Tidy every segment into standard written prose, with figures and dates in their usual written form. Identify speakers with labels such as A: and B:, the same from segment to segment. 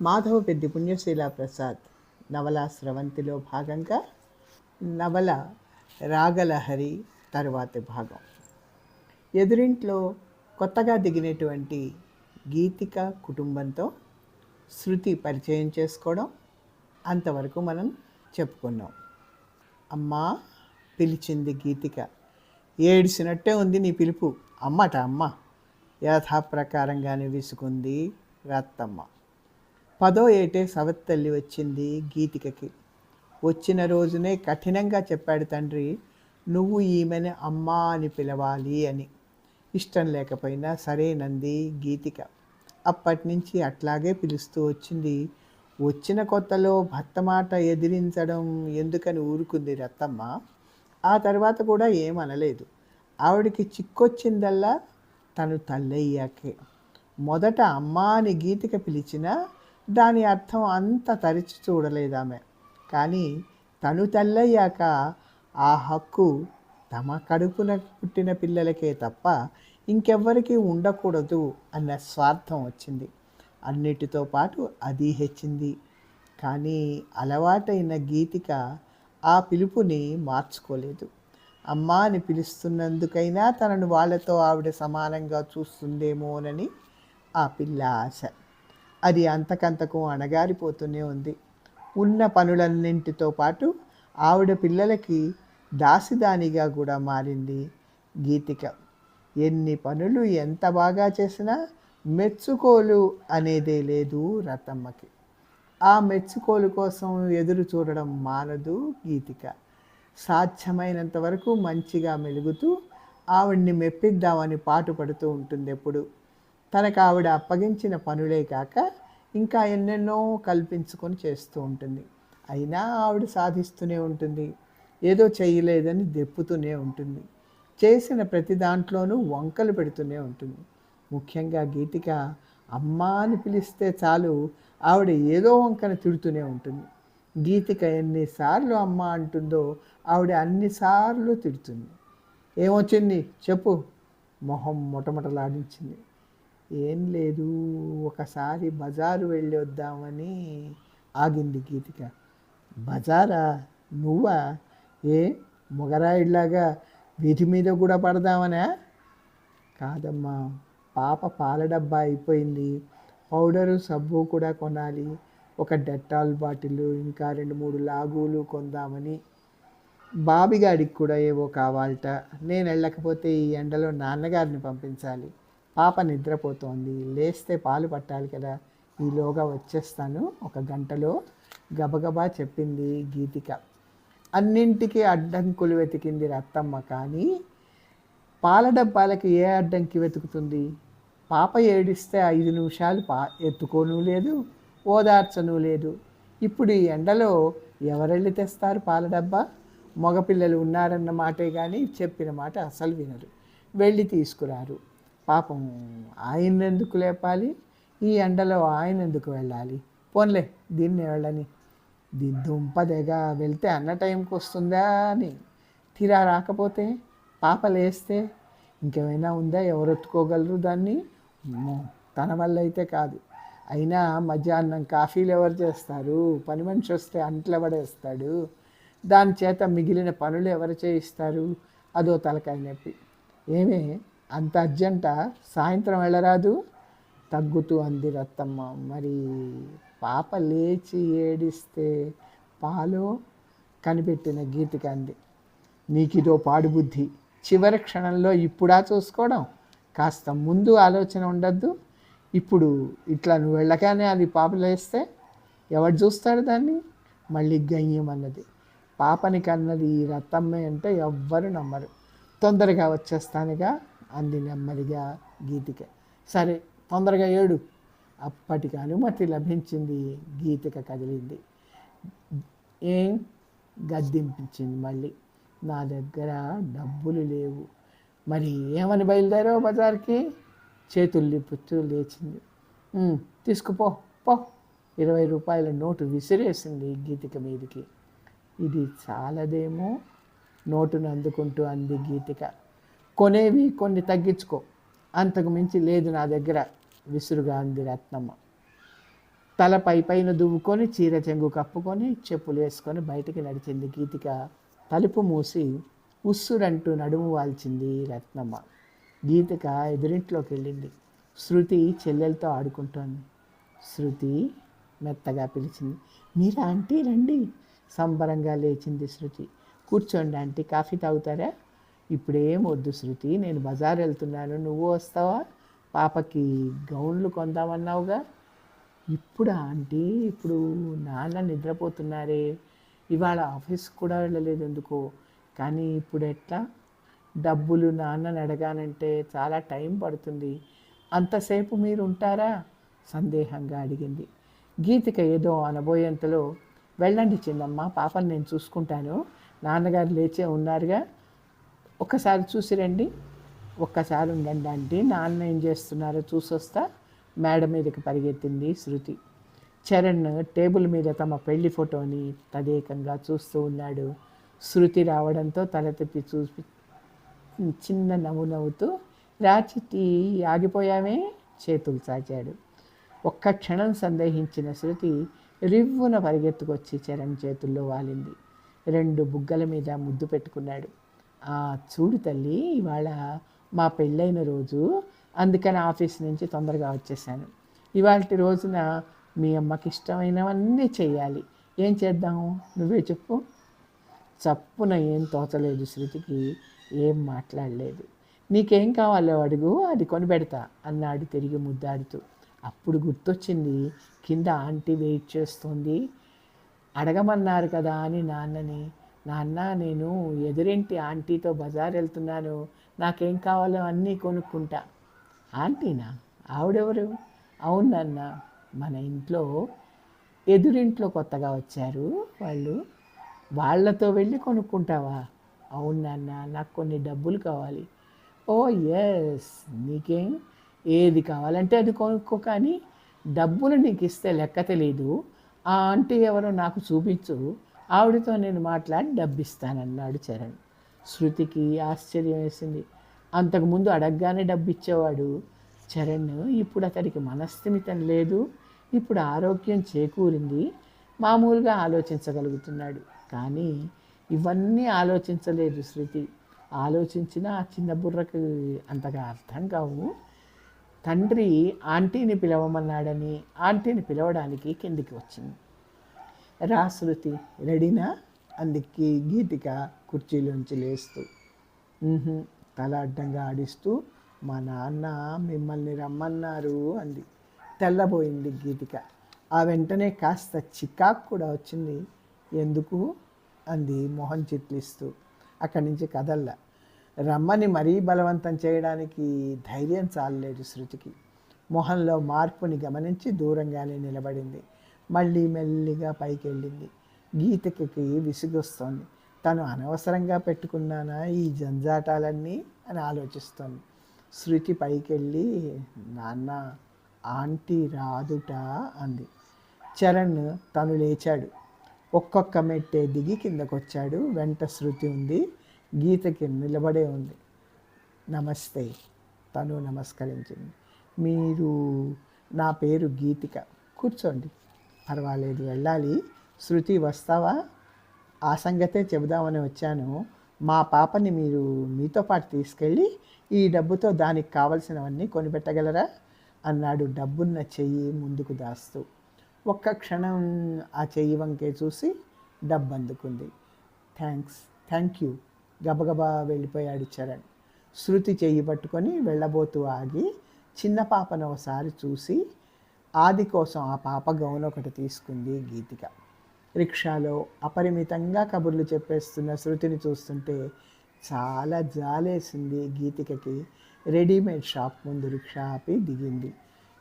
A: మాధవపెద్ది పుణ్యశీల ప్రసాద్ నవల స్రవంతిలో భాగంగా నవల రాగలహరి తరువాతి భాగం. ఎదురింట్లో కొత్తగా దిగినటువంటి గీతిక కుటుంబంతో శృతి పరిచయం చేసుకోవడం అంతవరకు మనం చెప్పుకున్నాం. అమ్మా పిలిచింది గీతిక. ఏడిసినట్టే ఉంది నీ పిలుపు. అమ్మట అమ్మ యథాప్రకారంగానే విసుకుంది రత్తమ్మ. 10వ ఏటే సవత్తల్లి వచ్చింది గీతికకి. వచ్చిన రోజునే కఠినంగా చెప్పాడు తండ్రి, నువ్వు ఈమెను అమ్మా అని పిలవాలి అని. ఇష్టం లేకపోయినా సరేనంది గీతిక. అప్పటి నుంచి అట్లాగే పిలుస్తూ వచ్చింది. వచ్చిన కొత్తలో భర్త మాట ఎదిరించడం ఎందుకని ఊరుకుంది రత్తమ్మ. ఆ తర్వాత కూడా ఏమనలేదు. ఆవిడికి చిక్కొచ్చిందల్లా తను తల్లయ్యాకే. మొదట అమ్మా అని గీతిక పిలిచినా దాని అర్థం అంత తరిచి చూడలేదామె. కానీ తను తల్లయ్యాక ఆ హక్కు తమ కడుపున పుట్టిన పిల్లలకే తప్ప ఇంకెవ్వరికీ ఉండకూడదు అన్న స్వార్థం వచ్చింది. అన్నిటితో పాటు అది హెచ్చింది. కానీ అలవాటైన గీతిక ఆ పిలుపుని మార్చుకోలేదు. అమ్మా అని పిలుస్తున్నందుకైనా తనను వాళ్ళతో ఆవిడ సమానంగా చూస్తుందేమోనని ఆ పిల్ల ఆశ. అది అంతకంతకు అణగారిపోతూనే ఉంది. ఉన్న పనులన్నింటితో పాటు ఆవిడ పిల్లలకి దాసిదానిగా కూడా మారింది గీతిక. ఎన్ని పనులు ఎంత బాగా చేసినా మెచ్చుకోలు అనేదే లేదు రతమ్మకి. ఆ మెచ్చుకోలు కోసం ఎదురు చూడడం మానదు గీతిక. సాధ్యమైనంత వరకు మంచిగా మెలుగుతూ ఆవిడ్ని మెప్పిద్దామని పాటుపడుతూ ఉంటుంది. ఎప్పుడు తనకు ఆవిడ అప్పగించిన పనులే కాక ఇంకా ఎన్నెన్నో కల్పించుకొని చేస్తూ ఉంటుంది. అయినా ఆవిడ సాధిస్తూనే ఉంటుంది. ఏదో చేయలేదని దెప్పుతూనే ఉంటుంది. చేసిన ప్రతి దాంట్లోనూ వంకలు పెడుతూనే ఉంటుంది. ముఖ్యంగా గీతిక అమ్మా అని పిలిస్తే చాలు ఆవిడ ఏదో వంకన తిడుతూనే ఉంటుంది. గీతిక ఎన్నిసార్లు అమ్మ అంటుందో ఆవిడ అన్నిసార్లు తిడుతుంది. ఏమొచ్చింది చెప్పు, మొహం మొటమొటలాడించింది. ఏం లేదు, ఒకసారి బజారు వెళ్ళి వద్దామని ఆగింది గీతిక. బజారా? నువ్వా? ఏ మొగరాయిలాగా వీధి మీద కూడా పడదామనా? కాదమ్మా, పాప పాల డబ్బా అయిపోయింది, పౌడరు సబ్బు కూడా కొనాలి, ఒక డెటాల్ బాటిల్, ఇంకా 2-3 లాగులు కొందామని. బాబిగాడికి కూడా ఏవో కావాలట. నేను వెళ్ళకపోతే ఈ ఎండలో నాన్నగారిని పంపించాలి. పాప నిద్రపోతోంది, లేస్తే పాలు పట్టాలి కదా. ఈలోగా వచ్చేస్తాను, 1 గంటలో గబగబా చెప్పింది గీతిక. అన్నింటికీ అడ్డంకులు వెతికింది రత్తమ్మ. కానీ పాల డబ్బాలకి ఏ అడ్డంకి వెతుకుతుంది? పాప ఏడిస్తే 5 నిమిషాలు ఎత్తుకోనూ లేదు, ఓదార్చనూ లేదు. ఇప్పుడు ఈ ఎండలో ఎవరెళ్ళి తెస్తారు పాల డబ్బా? మగపిల్లలు ఉన్నారన్న మాటే కానీ చెప్పిన మాట అసలు వినరు, వెళ్ళి తీసుకురారు. పాపం ఆయన ఎందుకు లేపాలి? ఈ ఎండలో ఆయన ఎందుకు వెళ్ళాలి? పోన్లే, దీన్ని వెళ్ళని. దుంపదెగా వెళ్తే అన్న టైంకి వస్తుందా అని. తీరా రాకపోతే, పాప లేస్తే ఇంకేమైనా ఉందా? ఎవరు ఎత్తుకోగలరు దాన్ని? తన వల్ల అయితే కాదు. అయినా మధ్యాహ్నం కాఫీలు ఎవరు చేస్తారు? పని మనిషి వస్తే అంట్లు పడేస్తాడు. దాని చేత మిగిలిన పనులు ఎవరు చేయిస్తారు? అదో తలకాయ నొప్పి. ఏమే అంత అర్జెంటా? సాయంత్రం వెళ్ళరాదు? తగ్గుతూ అంది రత్తమ్మ. మరి పాప లేచి ఏడిస్తే పాలో? కనిపెట్టిన గీతిక అంది. నీకిదో పాడుబుద్ధి. చివరి క్షణంలో ఇప్పుడా చూసుకోవడం? కాస్త ముందు ఆలోచన ఉండద్దు? ఇప్పుడు ఇట్లా నువ్వు వెళ్ళగానే అది పాప లేస్తే ఎవడు చూస్తాడు దాన్ని? మళ్ళీ గయ్యమన్నది. పాపని కన్నది ఈ రత్తమ్మే అంటే ఎవ్వరు నమ్మరు. తొందరగా వచ్చేస్తానుగా అంది నెమ్మదిగా గీతిక. సరే, తొందరగా ఏడు. అప్పటికి అనుమతి లభించింది. గీతిక కదిలింది. ఏం గద్దింపించింది మళ్ళీ. నా దగ్గర డబ్బులు లేవు. మరి ఏమని బయలుదేరావు బజార్కి? చేతులు లిప్పుతూ లేచింది. తీసుకుపో పో. 20 రూపాయల నోటు విసిరేసింది గీతిక మీదికి. ఇది చాలదేమో, నోటును అందుకుంటూ అంది గీతిక. కొనేవి కొన్ని తగ్గించుకో, అంతకు మించి లేదు నా దగ్గర, విసురుగా అంది రత్నమ్మ. తల పైన దువ్వుకొని చీర చెంగు కప్పుకొని చెప్పులు వేసుకొని బయటికి నడిచింది గీతిక. తలుపు మూసి ఉస్సురంటూ నడుము వాల్చింది రత్నమ్మ. గీతిక ఎదురింట్లోకి వెళ్ళింది. శృతి చెల్లెలతో ఆడుకుంటోంది. శృతి మెత్తగా పిలిచింది. మీరా ఆంటీ రండి. సంబరంగా లేచింది శృతి. కూర్చోండి ఆంటీ, కాఫీ తాగుతారా? ఇప్పుడేం వద్దు శృతి, నేను బజార్ వెళ్తున్నాను, నువ్వు వస్తావా? పాపకి గౌన్లు కొందామన్నావుగా. ఇప్పుడు ఆంటీ, ఇప్పుడు నాన్న నిద్రపోతున్నారే, ఇవాళ ఆఫీస్కి కూడా వెళ్ళలేదు ఎందుకో. కానీ ఇప్పుడు ఎట్లా? డబ్బులు నాన్నని అడగానంటే చాలా టైం పడుతుంది. అంతసేపు మీరు ఉంటారా? సందేహంగా అడిగింది. గీతిక ఏదో అనబోయేంతలో, వెళ్ళండి చిన్నమ్మ, పాపని నేను చూసుకుంటాను, నాన్నగారు లేచే ఉన్నారుగా, ఒక్కసారి చూసి రండి. ఒక్కసారి ఉండండి ఆంటీ, నాన్న ఏం చేస్తున్నారో చూసొస్తా. మేడ మీదకి పరిగెత్తింది శృతి. చరణ్ టేబుల్ మీద తమ పెళ్లి ఫోటోని తదేకంగా చూస్తూ ఉన్నాడు. శృతి రావడంతో తల తిప్పి చూసి చిన్న నవ్వు నవ్వుతూ, రాచిట్టి ఆగిపోయామే, చేతులు చాచాడు. ఒక్క క్షణం సందేహించిన శృతి రివ్వున పరిగెత్తుకొచ్చి చరణ్ చేతుల్లో వాలింది. 2 బుగ్గల మీద ముద్దు పెట్టుకున్నాడు. చూడు తల్లి, ఇవాళ మా పెళ్ళైన రోజు, అందుకని ఆఫీస్ నుంచి తొందరగా వచ్చేసాను. ఇవాళ రోజున మీ అమ్మకి ఇష్టమైనవన్నీ చెయ్యాలి. ఏం చేద్దాము, నువ్వే చెప్పు. చప్పున ఏం తోచలేదు శృతికి. ఏం మాట్లాడలేదు. నీకేం కావాలో అడుగు, అది కొనిపెడతా అన్నాడు తిరిగి ముద్దాడుతూ. అప్పుడు గుర్తొచ్చింది, కింద ఆంటీ వెయిట్ చేస్తోంది, అడగమన్నారు కదా అని నాన్నని. నాన్న, నేను ఎదురింటి ఆంటీతో బజార్ వెళ్తున్నాను, నాకేం కావాలో అన్నీ కొనుక్కుంటా. ఆంటీనా? ఆవిడెవరు? అవును నాన్న, మన ఇంట్లో ఎదురింట్లో కొత్తగా వచ్చారు వాళ్ళు, వాళ్ళతో వెళ్ళి కొనుక్కుంటావా? అవును నాన్న, నాకు కొన్ని డబ్బులు కావాలి. ఓ ఎస్, నీకేం, ఏది కావాలంటే అది కొనుక్కో, కానీ డబ్బులు నీకు ఇస్తే లెక్క తెలీదు. ఆ ఆంటీ ఎవరో నాకు చూపించు, ఆవిడతో నేను మాట్లాడి డబ్బిస్తానన్నాడు చరణ్. శృతికి ఆశ్చర్యం వేసింది. అంతకుముందు అడగగానే డబ్బు ఇచ్చేవాడు చరణ్. ఇప్పుడు అతడికి మనస్థిమితం లేదు. ఇప్పుడు ఆరోగ్యం చేకూరింది, మామూలుగా ఆలోచించగలుగుతున్నాడు. కానీ ఇవన్నీ ఆలోచించలేదు శృతి. ఆలోచించినా ఆ చిన్న బుర్రకు అంతగా అర్థం కావు. తండ్రి ఆంటీని పిలవమన్నాడని ఆంటీని పిలవడానికి కిందికి వచ్చింది. రా శృతి, రెడీనా అంది గీతిక కుర్చీలోంచి లేస్తూ. తల అడ్డంగా ఆడిస్తూ, మా నాన్న మిమ్మల్ని రమ్మన్నారు అంది. తెల్లబోయింది గీతిక. ఆ వెంటనే కాస్త చికాకు కూడా వచ్చింది. ఎందుకు అంది మొహం చిట్లిస్తూ. అక్కడి నుంచి కదల్లా. రమ్మని మరీ బలవంతం చేయడానికి ధైర్యం చాలలేదు శృతికి. మొహంలో మార్పుని గమనించి దూరంగానే నిలబడింది. మళ్ళీ మెల్లిగా పైకి వెళ్ళింది. గీతికకి విసుగొస్తోంది. తను అనవసరంగా పెట్టుకున్నానా ఈ జంజాటాలన్నీ అని ఆలోచిస్తోంది. శృతి పైకి వెళ్ళి, నాన్న, ఆంటీ రాదుట అంది. చరణ్ తను లేచాడు. ఒక్కొక్క మెట్టే దిగి కిందకొచ్చాడు. వెంట శృతి ఉంది. గీతకి నిలబడే ఉంది. నమస్తే, తను నమస్కరించింది. మీరు, నా పేరు గీతిక, కూర్చోండి. పర్వాలేదు, వెళ్ళాలి. శృతి, వస్తావా? ఆ సంగతే చెబుదామని వచ్చాను. మా పాపని మీరు మీతో పాటు తీసుకెళ్ళి ఈ డబ్బుతో దానికి కావలసినవన్నీ కొనిపెట్టగలరా అన్నాడు డబ్బున్న చెయ్యి ముందుకు దాస్తూ. ఒక్క క్షణం ఆ చెయ్యి వంకే చూసి డబ్బు అందుకుంది. థ్యాంక్ యూ గబగబా వెళ్ళిపోయాడు చరణ్. శృతి చెయ్యి పట్టుకొని వెళ్ళబోతూ ఆగి చిన్న పాపను ఒకసారి చూసి ఆది కోసం ఆ పాప గౌన్ ఒకటి తీసుకుంది గీతిక. రిక్షాలో అపరిమితంగా కబుర్లు చెప్పేస్తున్న శృతిని చూస్తుంటే చాలా జాలేసింది గీతికకి. రెడీమేడ్ షాప్ ముందు రిక్షా ఆపి దిగింది.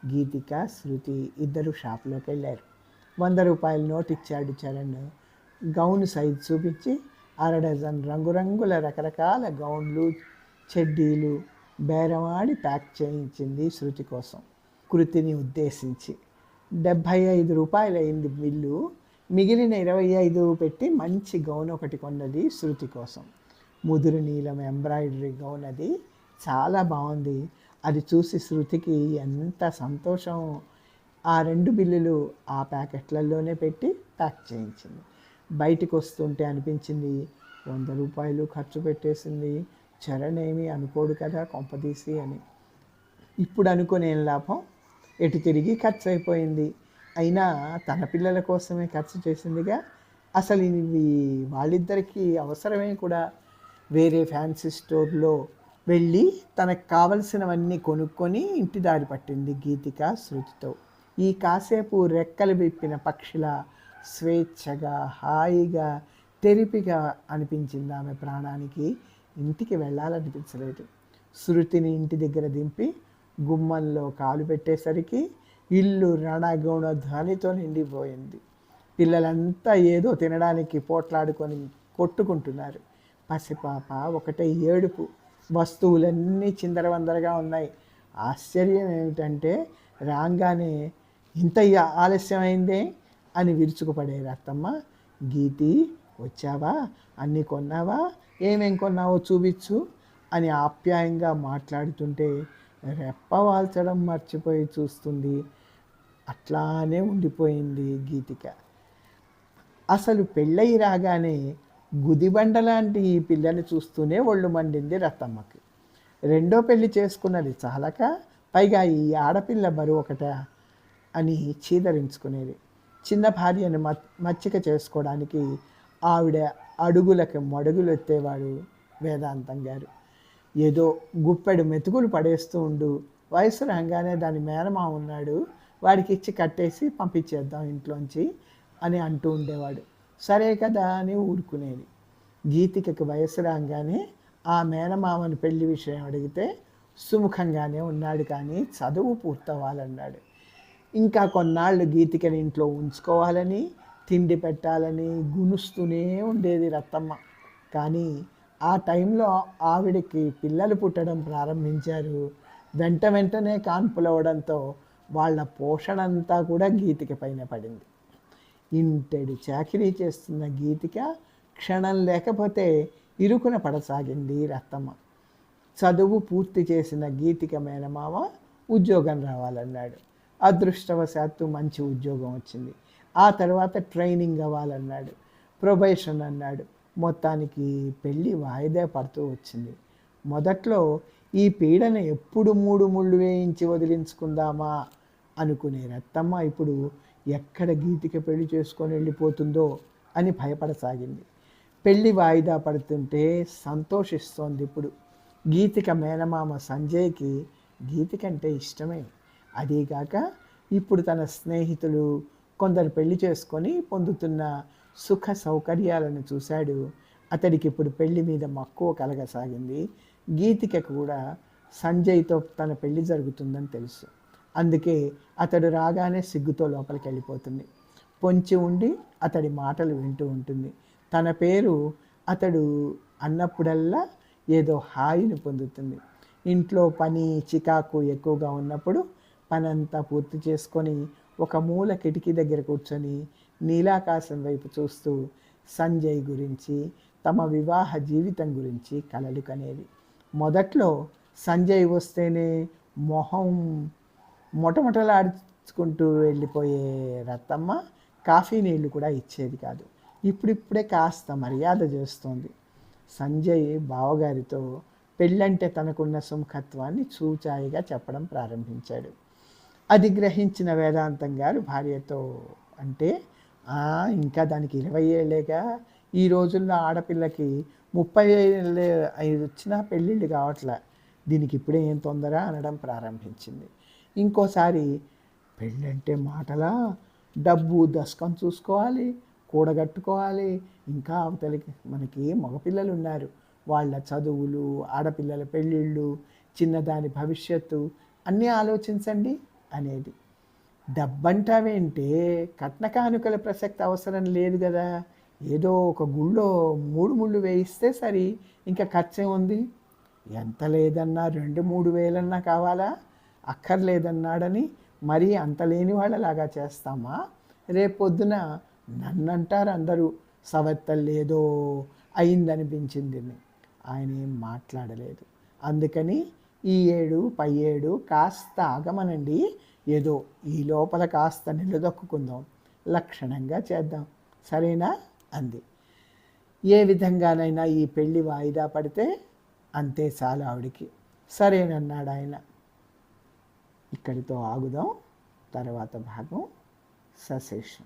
A: గీతిక, శృతి ఇద్దరు షాప్లోకి వెళ్ళారు. 100 రూపాయల నోట్ ఇచ్చాడు చరణ్. గౌన్ సైజు చూపించి 1/2 డజన్ రంగురంగుల రకరకాల గౌన్లు, చెడ్డీలు బేరమాడి ప్యాక్ చేయించింది శృతి కోసం. కృతిని ఉద్దేశించి 75 రూపాయలు అయింది బిల్లు. మిగిలిన 25 పెట్టి మంచి గౌన్ ఒకటి కొన్నది శృతి కోసం. ముదురు నీలం ఎంబ్రాయిడరీ గౌన్ అది, చాలా బాగుంది. అది చూసి శృతికి ఎంత సంతోషం. ఆ 2 బిల్లులు ఆ ప్యాకెట్లలోనే పెట్టి ప్యాక్ చేయించింది. బయటికి వస్తుంటే అనిపించింది, ₹100 ఖర్చు పెట్టేసింది, చరణ్ ఏమీ అనుకోడు కదా కొంపదీసి అని. ఇప్పుడు అనుకునేం లాభం, ఎటు తిరిగి ఖర్చు అయిపోయింది. అయినా తన పిల్లల కోసమే ఖర్చు చేసిందిగా. అసలు ఇవి వాళ్ళిద్దరికీ అవసరమే కూడా. వేరే ఫ్యాన్సీ స్టోర్లో వెళ్ళి తనకు కావలసినవన్నీ కొనుక్కొని ఇంటి దారి పట్టింది గీతిక శృతితో. ఈ కాసేపు రెక్కలు విప్పిన పక్షిలా స్వేచ్ఛగా, హాయిగా, తెరిపిగా అనిపించింది ఆమె ప్రాణానికి. ఇంటికి వెళ్ళాలనిపించలేదు. శృతిని ఇంటి దగ్గర దింపి గుమ్మంలో కాలు పెట్టేసరికి ఇల్లు రణగుణ ధ్వనితో నిండిపోయింది. పిల్లలంతా ఏదో తినడానికి పోట్లాడుకొని కొట్టుకుంటున్నారు. పసిపాప ఒకటే ఏడుపు. వస్తువులన్నీ చిందరవందరగా ఉన్నాయి. ఆశ్చర్యం ఏమిటంటే రాగానే ఇంత ఆలస్యమైందే అని విరుచుకుపడేది అత్తమ్మ. గీతి వచ్చావా, అన్నీ కొన్నావా, ఏమేం కొన్నావో చూపించు అని ఆప్యాయంగా మాట్లాడుతుంటే రెప్ప వాల్చడం మర్చిపోయి చూస్తుంది. అట్లానే ఉండిపోయింది గీతిక. అసలు పెళ్ళయి రాగానే గుదిబండ లాంటి ఈ పిల్లని చూస్తూనే ఒళ్ళు మండింది రత్తమ్మకి. రెండో పెళ్లి చేసుకున్నది చాలక పైగా ఈ ఆడపిల్ల బరువు ఒకట అని చీదరించుకునేది. చిన్న భార్యను మచ్చిక చేసుకోవడానికి ఆవిడ అడుగులకు మడుగులు ఎత్తేవాడు వేదాంతం గారు. ఏదో గుప్పెడు మెతుకులు పడేస్తూ ఉండు, వయసు రాగానే దాని మేనమామ ఉన్నాడు, వాడికి ఇచ్చి కట్టేసి పంపించేద్దాం ఇంట్లోంచి అని అంటూ ఉండేవాడు. సరే కదా అని ఊరుకునేది. గీతికకి వయసు రాగానే ఆ మేనమామని పెళ్లి విషయం అడిగితే సుముఖంగానే ఉన్నాడు, కానీ చదువు పూర్తవ్వాలన్నాడు. ఇంకా కొన్నాళ్ళు గీతికని ఇంట్లో ఉంచుకోవాలని, తిండి పెట్టాలని గునుస్తూనే ఉండేది రత్తమ్మ. కానీ ఆ టైంలో ఆవిడకి పిల్లలు పుట్టడం ప్రారంభించారు. వెంటనే కాన్పులవడంతో వాళ్ళ పోషణ అంతా కూడా గీతిక పైన పడింది. ఇంటెడు చాకిరీ చేస్తున్న గీతిక క్షణం లేకపోతే ఇరుకున పడసాగింది రత్తమ్మ. చదువు పూర్తి చేసిన గీతిక మేనమామ ఉద్యోగం రావాలన్నాడు. అదృష్టవశాత్తు మంచి ఉద్యోగం వచ్చింది. ఆ తర్వాత ట్రైనింగ్ అవ్వాలన్నాడు, ప్రొబేషన్ అన్నాడు. మొత్తానికి పెళ్ళి వాయిదా పడుతూ వచ్చింది. మొదట్లో ఈ పీడన ఎప్పుడు 3 ముళ్ళు వేయించి వదిలించుకుందామా అనుకునే రత్తమ్మ ఇప్పుడు ఎక్కడ గీతిక పెళ్లి చేసుకొని వెళ్ళిపోతుందో అని భయపడసాగింది. పెళ్ళి వాయిదా పడుతుంటే సంతోషిస్తోంది. ఇప్పుడు గీతిక మేనమామ సంజయ్కి గీతికంటే ఇష్టమే. అదీగాక ఇప్పుడు తన స్నేహితులు కొందరు పెళ్లి చేసుకొని పొందుతున్న సుఖ సౌకర్యాలను చూశాడు. అతడికి ఇప్పుడు పెళ్లి మీద మక్కువ కలగసాగింది. గీతికకు కూడా సంజయ్తో తన పెళ్లి జరుగుతుందని తెలుసు. అందుకే అతడు రాగానే సిగ్గుతో లోపలికి వెళ్ళిపోతుంది. పొంచి ఉండి అతడి మాటలు వింటూ ఉంటుంది. తన పేరు అతడు అన్నప్పుడల్లా ఏదో హాయిని పొందుతుంది. ఇంట్లో పని చికాకు ఎక్కువగా ఉన్నప్పుడు పనంతా పూర్తి చేసుకొని ఒక మూల కిటికీ దగ్గర కూర్చొని నీలాకాశం వైపు చూస్తూ సంజయ్ గురించి, తమ వివాహ జీవితం గురించి కలలు కనేది. మొదట్లో సంజయ్ వస్తేనే మొహం మొటమొటలాడుచుకుంటూ వెళ్ళిపోయే రత్తమ్మ కాఫీ నీళ్లు కూడా ఇచ్చేది కాదు. ఇప్పుడిప్పుడే కాస్త మర్యాద చేస్తోంది. సంజయ్ బావగారితో పెళ్ళంటే తనకున్న సుముఖత్వాన్ని చూచాయిగా చెప్పడం ప్రారంభించాడు. అది గ్రహించిన వేదాంతం గారు భార్యతో అంటే, ఇంకా దానికి 20 ఏళ్ళేగా, ఈ రోజుల్లో ఆడపిల్లకి 35 వచ్చినా పెళ్ళిళ్ళు కావట్లే, దీనికి ఇప్పుడే ఏం తొందర అనడం ప్రారంభించింది. ఇంకోసారి పెళ్ళంటే మాటలా, డబ్బు దశకం చూసుకోవాలి, కూడగట్టుకోవాలి, ఇంకా అవతలికి మనకి మగపిల్లలు ఉన్నారు, వాళ్ళ చదువులు, ఆడపిల్లల పెళ్ళిళ్ళు, చిన్నదాని భవిష్యత్తు అన్నీ ఆలోచించండి అనేది. డబ్బంటావేంటే, కట్న కానుకల ప్రసక్తి అవసరం లేదు కదా, ఏదో ఒక గుళ్ళో 3 ముళ్ళు వేయిస్తే సరి, ఇంకా ఖర్చే ఉంది. ఎంత లేదన్నా 2-3 వేలన్నా కావాలా, అక్కర్లేదన్నాడని మరీ అంత లేని వాళ్ళలాగా చేస్తామా? రేపొద్దున నన్నంటారు అందరూ సవత్తల్లేదో అయిందనిపించింది. ఆయన ఏం మాట్లాడలేదు. అందుకని ఈ ఏడు పై ఏడు కాస్త ఆగమనండి, ఏదో ఈ లోపల కాస్త నిలదొక్కుందాం, లక్షణంగా చేద్దాం, సరేనా అంది. ఏ విధంగానైనా ఈ పెళ్ళి వాయిదా పడితే అంతే చాలు ఆవిడికి. సరేనన్నాడు ఆయన. ఇక్కడితో ఆగుదాం. తర్వాత భాగం సశేషం.